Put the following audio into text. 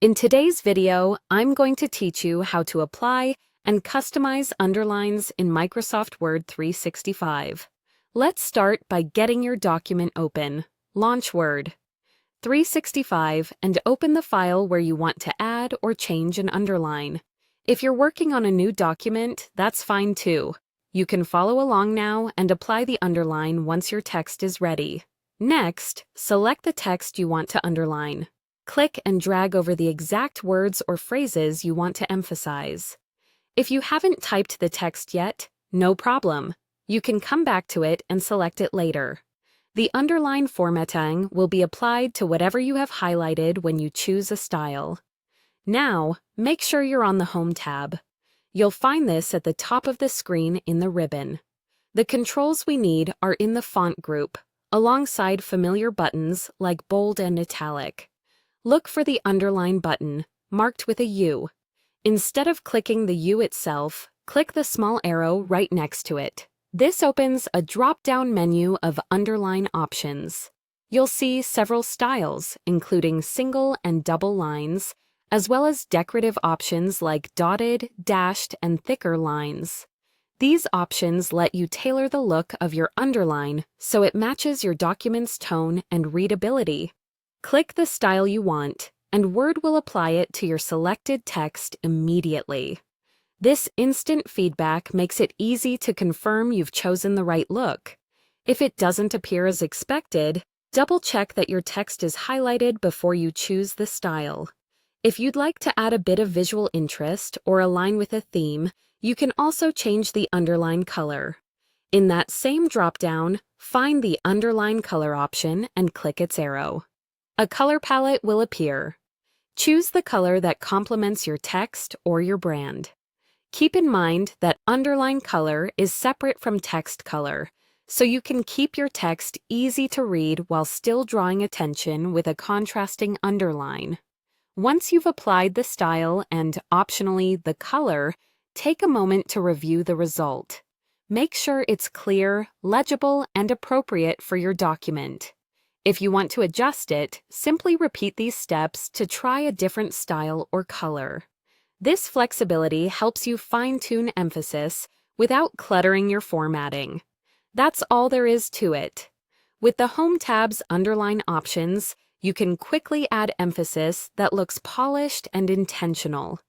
In today's video, I'm going to teach you how to apply and customize underlines in Microsoft Word 365. Let's start by getting your document open. Launch Word 365 and open the file where you want to add or change an underline. If you're working on a new document, that's fine too. You can follow along now and apply the underline once your text is ready. Next, select the text you want to underline. Click and drag over the exact words or phrases you want to emphasize. If you haven't typed the text yet, no problem. You can come back to it and select it later. The underline formatting will be applied to whatever you have highlighted when you choose a style. Now, make sure you're on the Home tab. You'll find this at the top of the screen in the ribbon. The controls we need are in the font group, alongside familiar buttons like bold and italic. Look for the Underline button, marked with a U. Instead of clicking the U itself, click the small arrow right next to it. This opens a drop-down menu of underline options. You'll see several styles, including single and double lines, as well as decorative options like dotted, dashed, and thicker lines. These options let you tailor the look of your underline so it matches your document's tone and readability. Click the style you want, and Word will apply it to your selected text immediately. This instant feedback makes it easy to confirm you've chosen the right look. If it doesn't appear as expected, double-check that your text is highlighted before you choose the style. If you'd like to add a bit of visual interest or align with a theme, you can also change the underline color. In that same drop-down, find the Underline Color option and click its arrow. A color palette will appear. Choose the color that complements your text or your brand. Keep in mind that underline color is separate from text color, so you can keep your text easy to read while still drawing attention with a contrasting underline. Once you've applied the style and, optionally, the color, take a moment to review the result. Make sure it's clear, legible, and appropriate for your document. If you want to adjust it, simply repeat these steps to try a different style or color. This flexibility helps you fine-tune emphasis without cluttering your formatting. That's all there is to it. With the Home tab's underline options, you can quickly add emphasis that looks polished and intentional.